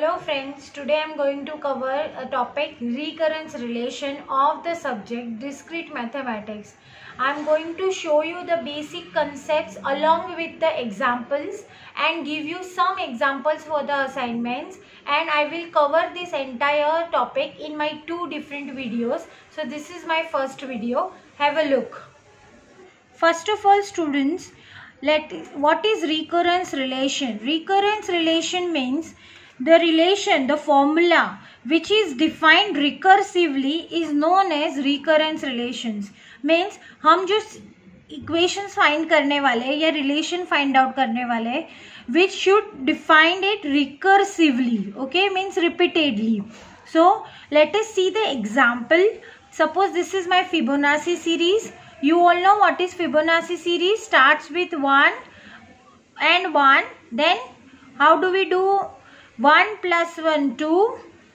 Hello friends, today I am going to cover a topic recurrence relation of the subject discrete mathematics. I am going to show you the basic concepts along with the examples and give you some examples for the assignments, and I will cover this entire topic in my two different videos. So this is my first video. Have a look. First of all students, what is recurrence relation? Recurrence relation means the relation, the formula which is defined recursively is known as recurrence relations. Means हम जो equations find करने वाले या relation find out करने वाले which should define it recursively, okay, means repeatedly. So let us see the example. Suppose this is my Fibonacci series. You all know what is Fibonacci series. Starts with 1 and 1. Then how do we do? 1 plus 1 2,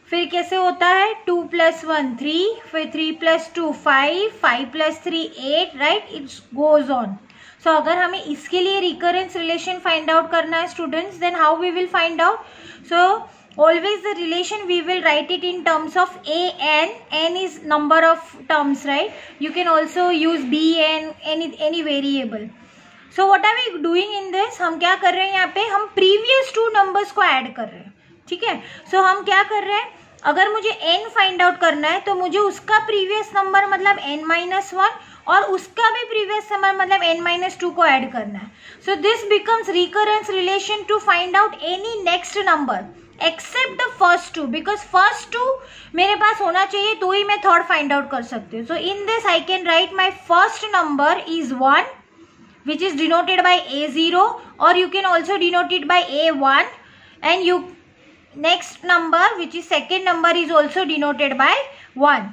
फिर कैसे होता है 2 plus 1 3, फिर 3 plus 2 5, 5 plus 3 8, right? It goes on. So अगर हमें इसके लिए recurrence relation find out करना है students, then how we will find out? So always the relation we will write it in terms of n is number of terms, right? You can also use bn, any variable. So what are we doing in this? हम क्या कर रहे हैं यहाँ पे? हम previous two numbers को add कर रहे हैं, ठीक है. सो हम क्या कर रहे हैं, अगर मुझे n फाइंड आउट करना है तो मुझे उसका प्रीवियस नंबर मतलब n-1 और उसका भी प्रीवियस नंबर मतलब n-2 को ऐड करना है. So this becomes recurrence relation to find out any next number except the first two, because first two मेरे पास होना चाहिए तो ही मैं थर्ड फाइंड आउट कर सकती हूँ. So in this I can write my first number is 1 which is denoted by a0, or you can also denote it by a1, and you next number which is second number is also denoted by 1,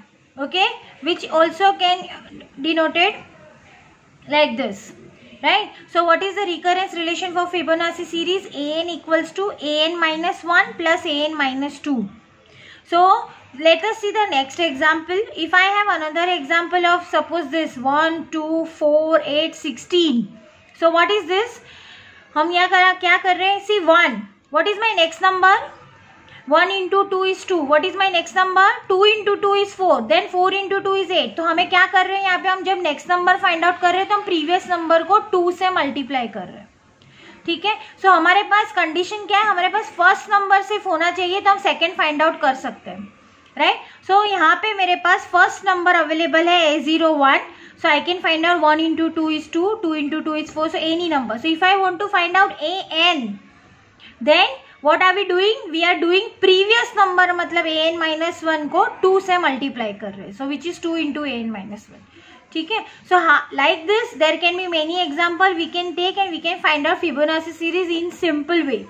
okay, which also can denoted like this, right? So what is the recurrence relation for Fibonacci series? An equals to an minus 1 plus an minus 2. So let us see the next example. If I have another example of suppose this 1 2 4 8 16. So what is this? हम यहाँ क्या कर रहे हैं? See 1. What is my next number? 1 into 2 is 2. What is my next number? 2 into 2 is 4. Then 4 into 2 is 8. तो हमें क्या कर रहे हैं यहाँ पे? हम जब नेक्स्ट नंबर फाइंड आउट कर रहे हैं तो हम प्रीवियस नंबर को 2 से मल्टीप्लाई कर रहे हैं, ठीक है. सो हमारे पास कंडीशन क्या है? हमारे पास फर्स्ट नंबर सिर्फ होना चाहिए तो हम सेकेंड फाइंड आउट कर सकते हैं, राइट. सो यहाँ पे मेरे पास फर्स्ट नंबर अवेलेबल है a01. So I can find out 1 into 2 is 2, 2 into 2 is 4. So any number. So if I want to find out an, then what are we doing? We are doing previous number मतलब an minus 1 को 2 से multiply कर रहे हैं. So which is 2 into an minus 1. ठीक है. So like this there can be many example we can take and we can find out Fibonacci series in simple way,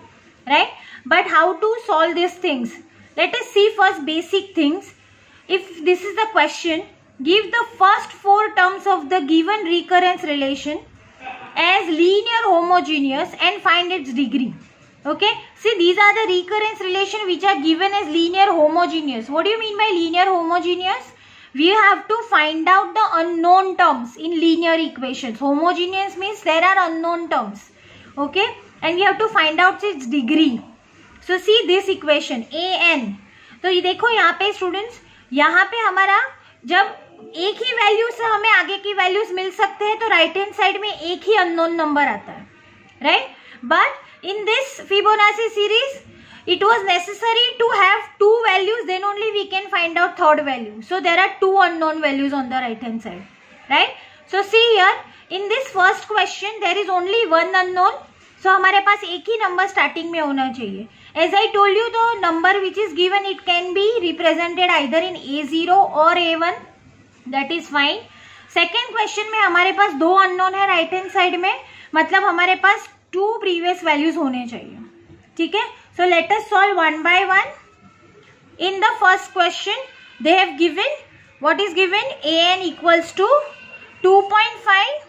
right? But how to solve these things? Let us see first basic things. If this is the question, give the first 4 terms of the given recurrence relation as linear homogeneous and find its degree. Okay, see these are the recurrence relation which are given as linear homogeneous. What do you mean by linear homogeneous? We have to find out the unknown terms in linear equations. Homogeneous means there are unknown terms, okay, and we have to find out its degree. So see this equation an. तो ये देखो यहाँ पे students, यहाँ पे हमारा जब एक ही वैल्यू से हमें आगे की वैल्यूज मिल सकते हैं तो राइट हैंड साइड में एक ही अननोन नंबर आता है, right. But in this Fibonacci series it was necessary to have 2 values, then only we can find out third value. So there are 2 unknown values on the right hand side, right. So see here in this first question there is only one unknown. So हमारे पास एक ही number starting में होना चाहिए. As I told you, the number which is given it can be represented either in a0 or a1. That is fine. Second question में हमारे पास 2 unknown है right hand side में, मतलब हमारे पास 2 previous values होने चाहिए, ठीक है. So let us solve one by one. In the first question they have given, what is given? an equals to 2.5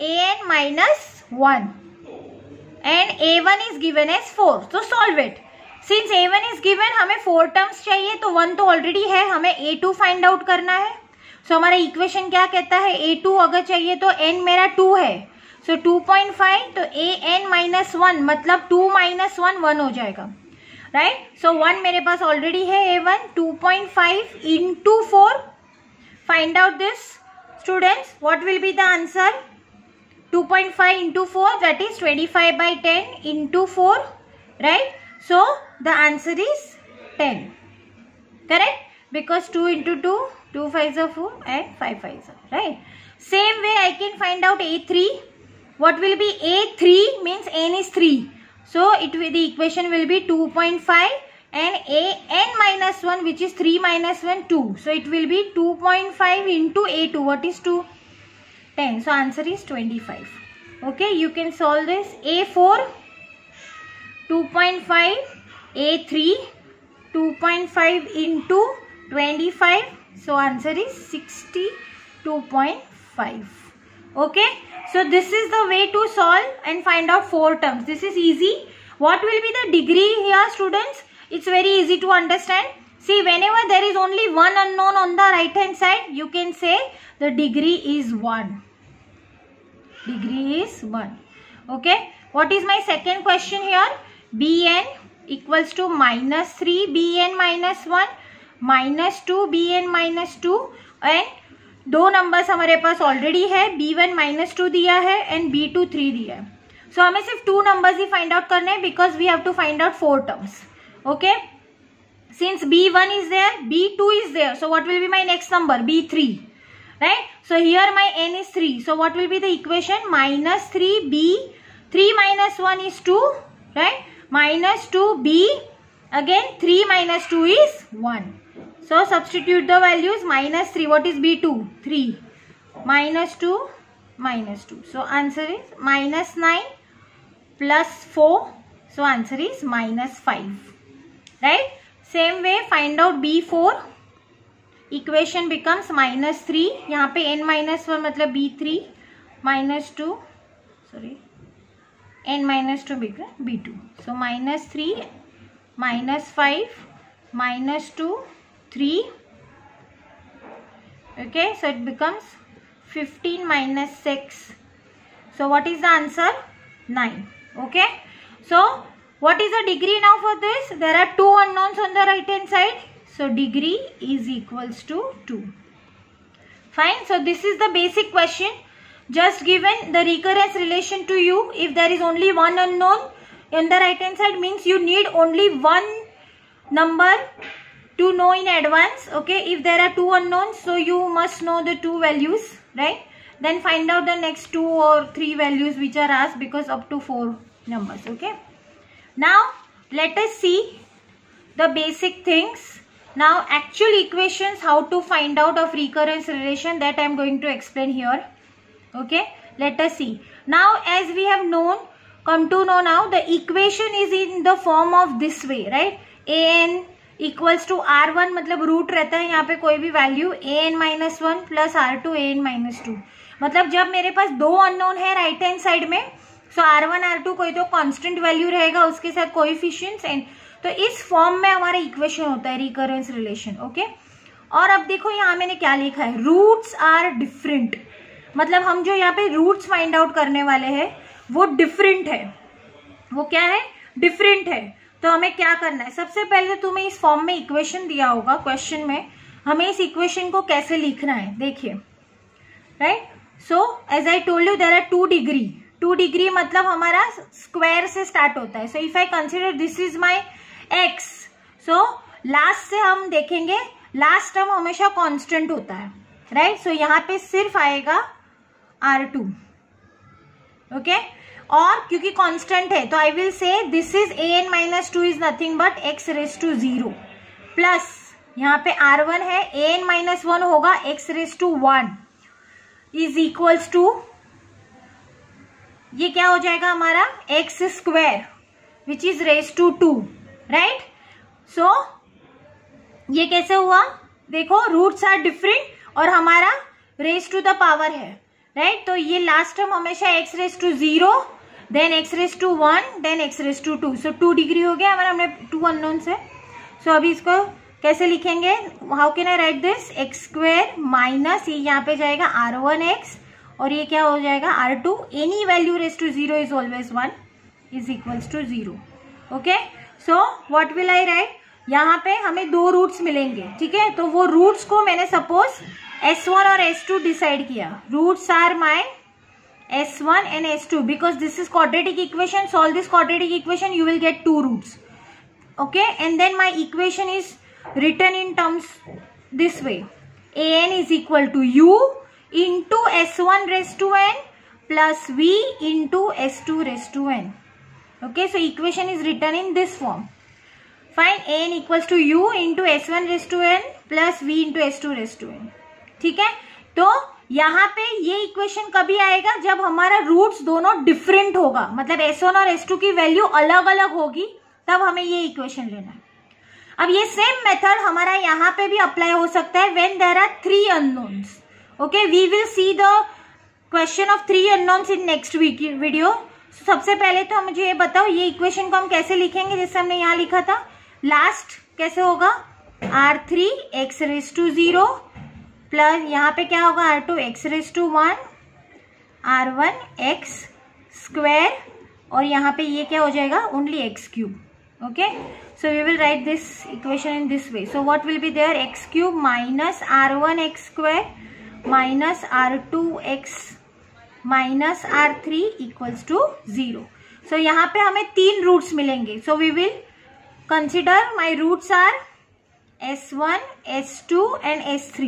an minus 1 and a1 is given as 4. So solve it. Since a1 is given, हमें 4 terms चाहिए तो 1 तो already है, हमें a2 find out करना है. So हमारा equation क्या कहता है? a2 अगर चाहिए तो n मेरा 2 है, so 2.5 तो an minus 1 मतलब 2 minus 1 1 हो जाएगा. राइट. सो 1 मेरे पास ऑलरेडी है A1. 2.5 into 4. Find out this, students. What will be the answer? 2.5 into 4, that is 25/10 into 4, right? So the answer is 10. Correct? Because 2 into 2, 2 5s are 4 and 5 5s are, right? Same way I can find out A3. What will be A3? Means n is 3. So the equation will be 2.5 and n minus 1, which is 3 minus 1, 2. So it will be 2.5 into A2. What is 2? 10. So answer is 25. Okay, you can solve this. A4, 2.5, A3, 2.5 into 25. So answer is 62.5. Okay, so this is the way to solve and find out 4 terms. This is easy. What will be the degree here, students? It's very easy to understand. See, whenever there is only one unknown on the right hand side, you can say the degree is 1. Degree is 1. Okay, what is my second question here? Bn equals to minus 3 Bn minus 1 minus 2 Bn minus 2, and दो numbers हमारे पास already है. B1 minus 2 दिया है and B2 3 दिया है. सो हमें सिर्फ 2 numbers ही find out करने हैं because we have to find out 4 terms. Okay, since B1 is there, B2 is there, so what will be my next number? B3, right? So here my n is 3. So what will be the equation? Minus 3B, 3 minus 1 is 2, right? Minus 2B, again 3 minus 2 is 1. So substitute the values. Minus 3, what is B2? 3. Minus 2, minus 2. So answer is minus 9 plus 4. So answer is minus 5. Right? Same way find out B4. Equation becomes minus 3. यहाँ पे n minus 1 मतलब B3 minus 2. Sorry. n minus 2 becomes B2. So minus 3 minus 5 minus 2 3. Okay, so it becomes 15 minus 6. So what is the answer? 9. Okay, so what is the degree now for this? There are 2 unknowns on the right hand side, so degree is equals to 2. Fine. So this is the basic question, just given the recurrence relation to you. If there is only one unknown on the right hand side, means you need only one number to know in advance. Okay, if there are 2 unknowns, so you must know the 2 values, right? Then find out the next 2 or 3 values which are asked, because up to 4 numbers. Okay, now let us see the basic things. Now actual equations, how to find out of recurrence relation, that I am going to explain here. Okay, let us see. Now as we have known, come to know now, the equation is in the form of this way, right? An equals to R1, मतलब root रहता है यहाँ पे कोई भी value, an minus 1 plus R2 an minus 2. मतलब जब मेरे पास 2 अननोन है राइट हैंड साइड में, सो R1 R2 कोई तो कांस्टेंट वैल्यू रहेगा, उसके साथ कोएफिशिएंट्स, एंड तो इस फॉर्म में हमारा इक्वेशन होता है रिकरेंस रिलेशन. ओके, और अब देखो यहाँ मैंने क्या लिखा है, रूट्स आर डिफरेंट. मतलब हम जो यहाँ पे रूट्स फाइंड आउट करने वाले हैं वो डिफरेंट है. वो क्या है? डिफरेंट है. तो हमें क्या करना है, सबसे पहले तुम्हें इस फॉर्म में इक्वेशन दिया होगा क्वेश्चन में, हमें इस इक्वेशन को कैसे लिखना है देखिए. Right, so as I told you there are 2 degree. 2 degree मतलब हमारा स्क्वायर से स्टार्ट होता है. So if I consider this is my x, सो लास्ट से हम देखेंगे, लास्ट टर्म हमेशा कांस्टेंट होता है. राइट, सो यहाँ पे सिर्फ आएगा R2. ओके, और क्योंकि कांस्टेंट है तो I will say this is an minus 2 is nothing but x raise to 0 plus यहाँ पे R1 है, an माइनस 1 होगा x raise to 1 is equals to, ये क्या हो जाएगा हमारा x square which is raise to 2. Right, so ये कैसे हुआ, देखो रूट्स आर डिफरेंट और हमारा रेज टू द पावर है. राइट, तो ये लास्ट टर्म हमेशा x raise to 0, then x raise to 1, then x raise to 2. So 2 degree हो गया हमारा, हमने 2 अननोन से. सो अभी इसको कैसे लिखेंगे, how can I write this, x square minus ये यहाँ पे जाएगा R1x और ये क्या हो जाएगा R2, any value raise to 0 is always 1 is equals to 0. Okay, so what will I write, यहाँ पे हमें दो रूट्स मिलेंगे, ठीक है। तो वो रूट्स को मैंने सपोज S1 और S2 डिसाइड किया. Roots are my S1 and S2 because this is quadratic equation. Solve this quadratic equation, you will get two roots. Okay, and then my equation is written in terms this way. An is equal to U into S1 raised to n plus V into S2 raised to n. Okay, so equation is written in this form. Find An equals to U into S1 raised to n plus V into S2 raised to n. ठीक है, तो यहाँ पे ये equation कभी आएगा जब हमारा रूट्स दोनों डिफरेंट होगा, मतलब S1 और S2 की वैल्यू अलग अलग होगी, तब हमें ये इक्वेशन लेना है. अब ये सेम मेथड हमारा यहाँ पे भी अप्लाई हो सकता है when there are 3 unknowns. Okay, we will see the question of 3 unknowns in next video. सबसे पहले तो मुझे ये बताओ ये इक्वेशन को हम कैसे लिखेंगे, जैसे हमने यहाँ लिखा था. लास्ट कैसे होगा, R3 x raise to 0 plus यहाँ पे क्या होगा R2 x raise to 1 R1 x square और यहाँ पे ये क्या हो जाएगा only x cube. Okay, so we will write this equation in this way. So what will be there, x cube minus R1 x square minus R2 x minus R3 equals to 0. So यहाँ पे हमें 3 roots मिलेंगे. So we will consider my roots are S1, S2 and S3.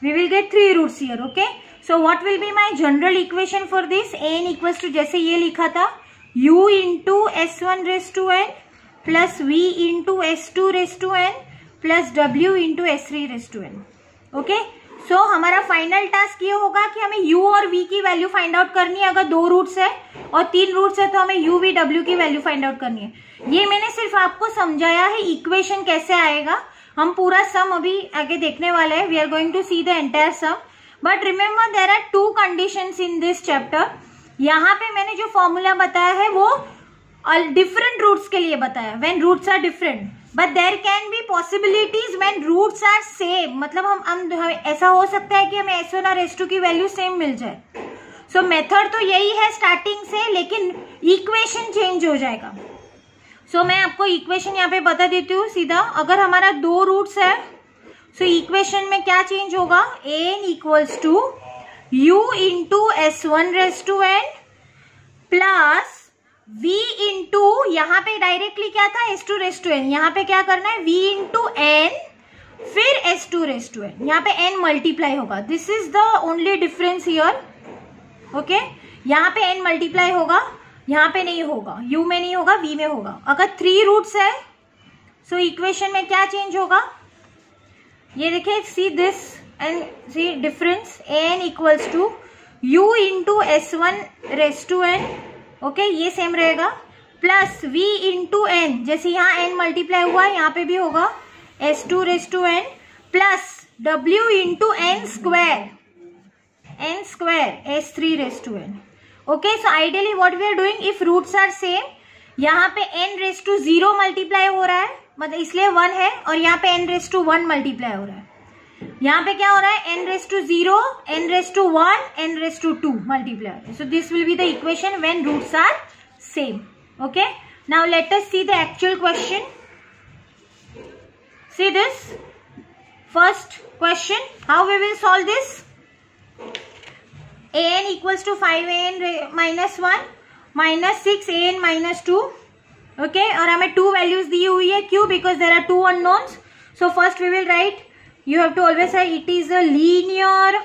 We will get 3 roots here. Okay, so what will be my general equation for this? An equals to जैसे ये लिखा था U into S1 raised to n plus V into S2 raised to n plus W into S3 raised to n. Okay, so हमारा final task ये होगा कि हमें U और V की वैल्यू फाइंड आउट करनी है. अगर 2 रूट्स है और 3 रूट्स है तो हमें U, V, W की वैल्यू फाइंड आउट करनी है. ये मैंने सिर्फ आपको समझाया है इक्वेशन कैसे आएगा. हम पूरा सम अभी आगे देखने वाले हैं. We are going to see the entire sum, but remember there are 2 conditions in this chapter. यहाँ पे मैंने जो फॉर्मूला बताया है वो डिफरेंट रूट्स के लिए बताया, when roots are different, but there can be possibilities when roots are same. मतलब हम ऐसा हो सकता है कि हमें S1 और S2 की वैल्यू सेम मिल जाए. सो मेथड तो यही है स्टार्टिंग से, लेकिन इक्वेशन चेंज हो जाएगा. सो मैं आपको इक्वेशन यहाँ पे बता देती हूँ सीधा. अगर हमारा 2 रूट्स है सो इक्वेशन में क्या चेंज होगा, An equals to U into S1 raise to n plus V into यहाँ पे डायरेक्टली क्या था S2 रेज टू n, यहाँ पे क्या करना है V इंटू n फिर S2 रेज टू n. यहाँ पे n मल्टीप्लाई होगा. This is the only difference here. Okay, यहाँ पे n मल्टीप्लाई होगा, यहाँ पे नहीं होगा, U में नहीं होगा, V में होगा. अगर 3 रूट्स है सो इक्वेशन में क्या चेंज होगा, ये देखिए, see this and see difference. An equals to U into S1 raise to n. Okay, ये सेम रहेगा, प्लस V इंटू n, जैसे यहाँ n मल्टीप्लाई हुआ यहाँ पे भी होगा S2 raise to n plus W into n square S3 raise to n. Okay, so ideally what we are doing, if roots are same, यहाँ पे n raised to 0 मल्टीप्लाई हो रहा है, मतलब इसलिए 1 है, और यहाँ पे n raised to 1 मल्टीप्लाई हो रहा है. यहाँ पे क्या हो रहा है, n raised to 0, n raised to 1, n raised to 2 multiply. So this will be the equation when roots are same. Okay, now let us see the actual question. See this first question, how we will solve this. An equals to 5an minus 1 minus 6an minus 2. Okay, और हमें 2 values दी हुई है. क्यों, because there are 2 unknowns. So first we will write, you have to always write it is a linear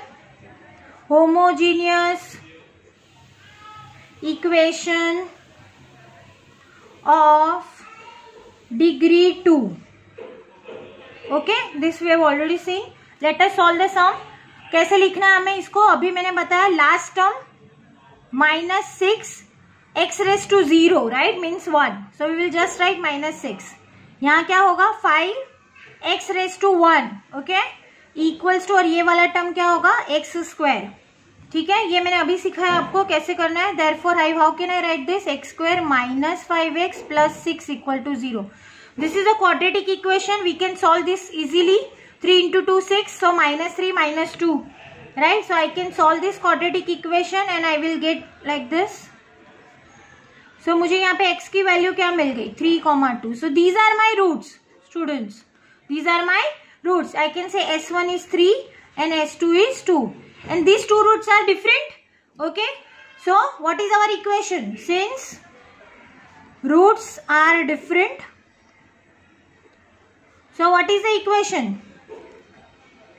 homogeneous equation of degree 2. Okay, this we have already seen. Let us solve the sum. कैसे लिखना है हमें इसको, अभी मैंने बताया. Last term minus 6 x raise to 0 right means 1. So we will just write minus 6. यहाँ क्या होगा 5 x raise to 1. Okay, equals to, और ये वाला टर्म क्या होगा x स्क्वायर. ठीक है, ये मैंने अभी सिखाया आपको कैसे करना है. Therefore how can I write this, x square minus 5x plus 6 equal to 0. This is a quadratic equation. We can solve this easily. 3 into 2 6, so minus 3 minus 2, right? So I can solve this quadratic equation and I will get like this. सो मुझे यहाँ पे x की value क्या मिल गई 3, 2. So these are my roots students, these are my roots. I can say S1 is 3 and S2 is 2 and these two roots are different. Okay, so what is our equation? Since roots are different, so what is the equation?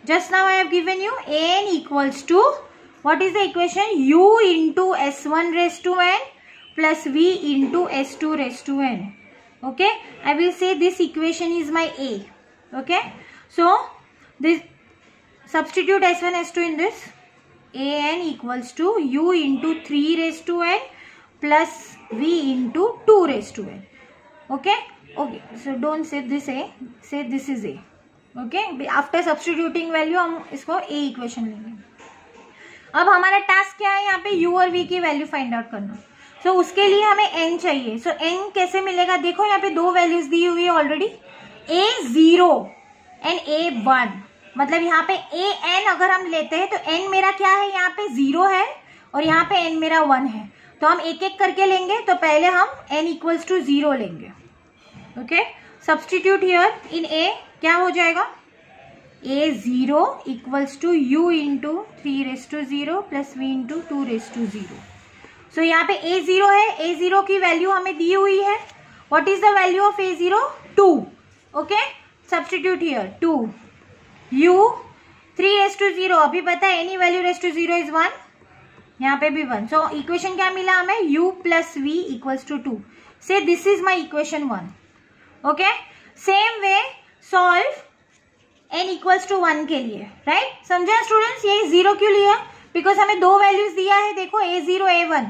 Just now I have given you n equals to, what is the equation? U into S1 raised to n plus V into S2 raised to n. Okay, I will say this equation is my A. Okay, so this, substitute S1 S2 in this. An equals to U into 3 raised to n plus V into 2 raised to n. Okay, okay, so don't say this A, say this is A. Okay, after substituting value हम इसको A equation लेंगे. अब हमारा task क्या है, यहाँ पे U और V की वैल्यू फाइंड आउट करना. सो उसके लिए हमें n चाहिए. सो n कैसे मिलेगा, देखो यहाँ पे दो वैल्यूज दी हुई है ऑलरेडी, A0 एंड A1. मतलब यहाँ पे an अगर हम लेते हैं तो n मेरा क्या है, यहाँ पे 0 है और यहाँ पे n मेरा 1 है. तो हम एक एक करके लेंगे. तो पहले हम n इक्वल्स टू 0 लेंगे. Okay, substitute here in a, क्या हो जाएगा, A0 equals to U into 3 raise to 0 plus V into 2 raise to 0. So यहाँ पे A0 है, A0 की वैल्यू हमें दी हुई है. What is the value of A0? 2. Okay, substitute here 2. U 3 raise to 0, अभी पता है any value raise to 0 is 1, यहाँ पे भी 1. सो इक्वेशन क्या मिला हमें, U plus V equals to 2. Say this is my equation 1. Okay, same way solve n equals to 1 के लिए. राइट, समझे स्टूडेंट्स, ये 0 क्यों लिया, बिकॉज हमें दो वैल्यूज दिया है. देखो A0 A1,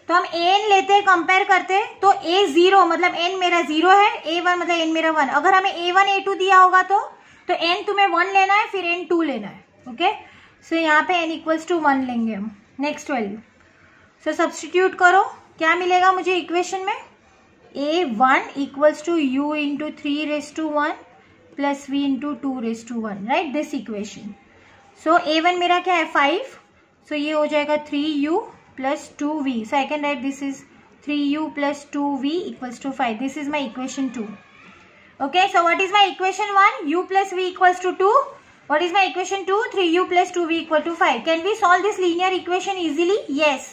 तो हम an लेते हैं, कंपेयर करते हैं. तो A0 मतलब n मेरा 0 है, A1 मतलब n मेरा 1. अगर हमें A1 A2 दिया होगा तो n तुम्हें 1 लेना है, फिर n 2 लेना है. ओके, सो यहाँ पे n इक्वल्स टू 1 लेंगे हम. नेक्स्ट वैल्यू, सो सब्सटीट्यूट करो, क्या मिलेगा मुझे इक्वेशन में, A1 equals to U into 3 raise to 1 plus V into 2 raise to 1. Right, this equation. So A1 मेरा क्या है 5, सो ये हो जाएगा 3U plus 2V. So I can write this is 3U plus 2V equals to 5. This is my equation 2. Okay, so what is my equation 1? U plus V equals to 2. What is my equation 2? 3U plus 2V equal to 5. Can we solve this linear equation easily? Yes.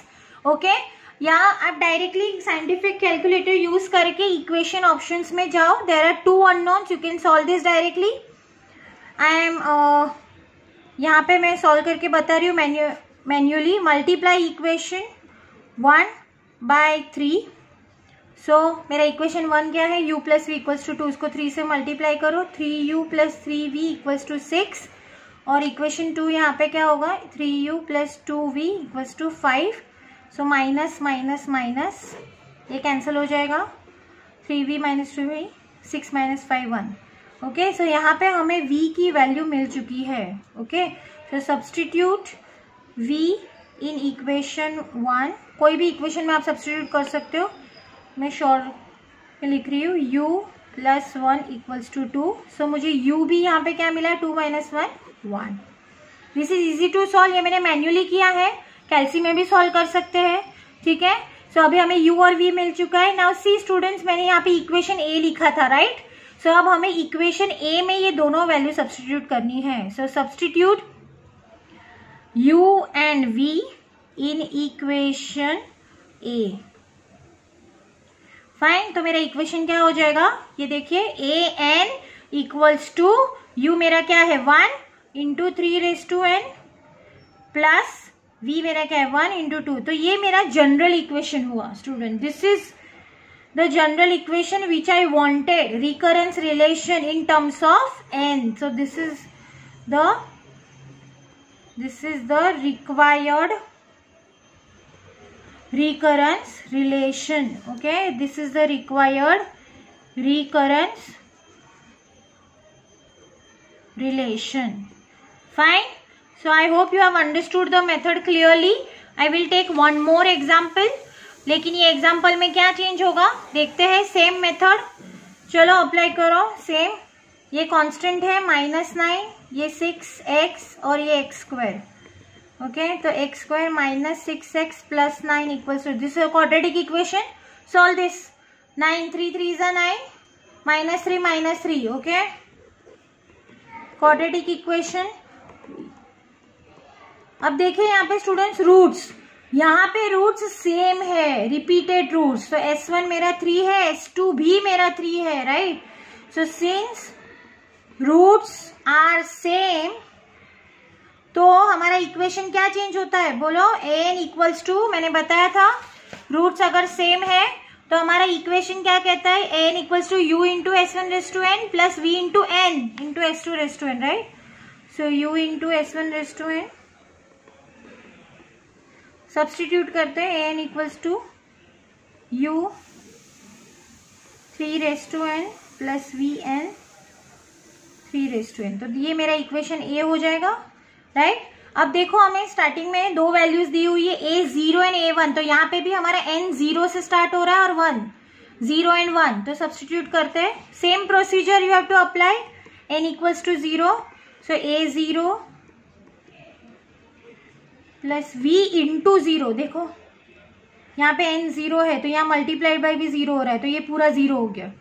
Okay. यहाँ आप directly scientific calculator use करके equation options में जाओ. There are 2 unknowns, you can solve this directly. I am यहाँ पे मैं solve करके बता रही हूँ manually. Multiply equation 1 by 3. So मेरा इक्वेशन 1 क्या है, u plus v equals to 2, उसको 3 से मल्टीप्लाई करो, 3u plus 3v equals to 6. और इक्वेशन 2 यहाँ पे क्या होगा, 3u plus 2v equals to 5. So minus minus minus ये कैंसिल हो जाएगा, 3v minus 2v, 6 minus 5 1. Okay, सो यहाँ पे हमें v की वैल्यू मिल चुकी है. Okay, so substitute v in equation 1. कोई भी इक्वेशन में आप सब्सटीट्यूट कर सकते हो, मैं शॉर्ट में लिख रही हूँ. u plus 1 equals to 2. So मुझे u भी यहाँ पे क्या मिला है, 2 minus 1 1. This is easy to solve. ये मैंने मैन्युअली किया है, कैलसी में भी सॉल्व कर सकते हैं. ठीक है, सो अभी हमें u और v मिल चुका है. नाउ सी स्टूडेंट्स, मैंने यहाँ पे इक्वेशन a लिखा था. राइट, सो अब हमें इक्वेशन a में ये दोनों वैल्यू सब्सटीट्यूट करनी है. So substitute u and v in equation a. Fine, तो मेरा इक्वेशन क्या हो जाएगा, ये देखिए, a n equals to u मेरा क्या है 1 into 3 raise to n plus v मेरा क्या है 1 इंटू 2. तो ये मेरा जनरल इक्वेशन हुआ student. This is the general equation which I wanted, recurrence relation in terms of n. So this is the required recurrence relation. Okay, this is the required recurrence relation. Fine, so I hope you have understood the method clearly. I will take one more example. लेकिन ये example में क्या change होगा देखते हैं. Same method, चलो apply करो. Same, ये कांस्टेंट है -9, ये 6x और ये x स्क्वायर. ओके, तो x square minus 6x plus 9 equals to, this is quadratic equation. Solve this. 9 3 3 is 9, -3, okay. Quadratic equation. अब देखिए यहाँ पे स्टूडेंट्स रूट्स, यहाँ पे रूट्स सेम है, रिपीटेड रूट्स. तो S1 मेरा 3 है, S2 भी मेरा 3 है, right. So since roots are same, तो हमारा इक्वेशन क्या चेंज होता है, बोलो. an इक्वल्स टू, मैंने बताया था रूट्स अगर सेम है तो हमारा इक्वेशन क्या कहता है, n equals to u into S1 raise to n plus v into n into S2 raise to n, right. So u into S1 raise to n, substitute करते हैं, n equals to u 3 raise to n plus v n 3 raise to n. तो ये मेरा equation a हो जाएगा, right. अब देखो हमें स्टार्टिंग में दो वैल्यूज दी हुई है, a0 एंड a1. तो यहाँ पे भी हमारा n 0 से स्टार्ट हो रहा है और 1, 0 एंड 1. तो सब्स्टिट्यूट करते हैं. Same procedure you have to apply. n equals to 0, so a0 plus v into 0. देखो यहाँ पे n 0 है तो यहाँ मल्टीप्लाइड बाई भी 0 हो रहा है, तो ये पूरा 0 हो गया.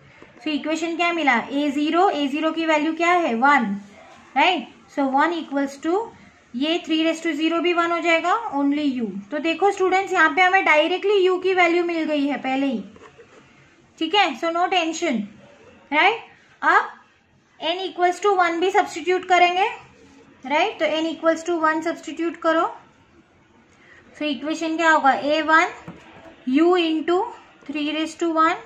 सो इक्वेशन क्या मिला, a0 की वैल्यू क्या है 1, राइट. सो 1 इक्वल्स टू, ये 3 रेस टू 0 भी 1 हो जाएगा, ओनली u. तो देखो स्टूडेंट्स यहाँ पे हमें डायरेक्टली u की वैल्यू मिल गई है पहले ही, ठीक है. So no tension, right. अब n इक्वल्स टू 1 भी सब्स्टिट्यूट करेंगे, राइट. तो n इक्वल्स टू 1 सब्स्टिट्यूट करो. सो इक्वेशन क्या होगा, a1 u into 3 raise to 1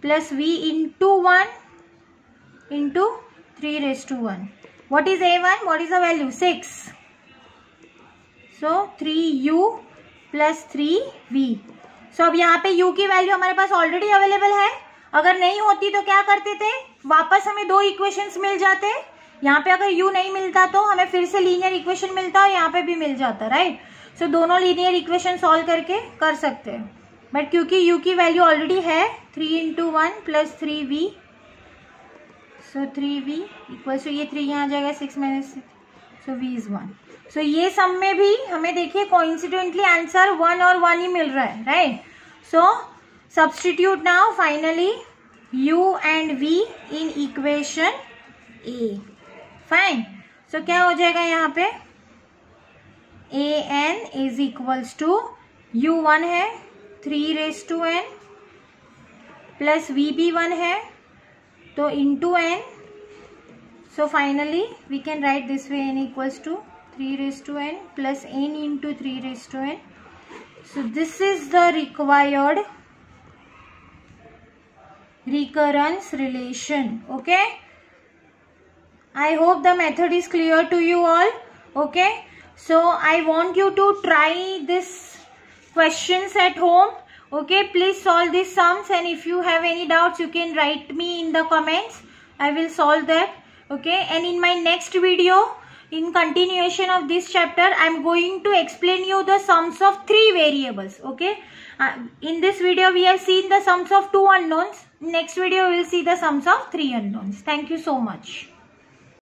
plus v into 1 into 3 raise to 1. What is a1? What is the value? 6. So 3u plus 3v. So अब यहाँ पे u की value हमारे पास already available है. अगर नहीं होती तो क्या करते थे, वापस हमें दो इक्वेशंस मिल जाते. यहाँ पे अगर u नहीं मिलता तो हमें फिर से लीनियर इक्वेशन मिलता और यहाँ पे भी मिल जाता, राइट. सो दोनों लीनियर इक्वेशन सॉल्व करके कर सकते हैं. बट क्योंकि u की वैल्यू ऑलरेडी है 3 into 1 plus 3v, so 3v equals to, ये 3 यहाँ आ जाएगा, 6 minus 6, so v is 1. So ये सम में भी हमें देखिए कोइंसिडेंटली आंसर 1 और 1 ही मिल रहा है, right. So substitute now finally u and v in equation a. Fine. So क्या हो जाएगा यहाँ पे, an is equals to u1 है 3 raise to n plus v भी 1 है तो into n. So finally we can write this way, n equals to 3 raise to n plus n into 3 raise to n. So this is the required recurrence relation. Okay, I hope the method is clear to you all. Okay, so I want you to try this questions at home. Okay, please solve these sums, and if you have any doubts you can write me in the comments. I will solve that. Okay, and in my next video, in continuation of this chapter, I am going to explain you the sums of 3 variables. Okay, in this video we have seen the sums of 2 unknowns. Next video we will see the sums of 3 unknowns. Thank you so much.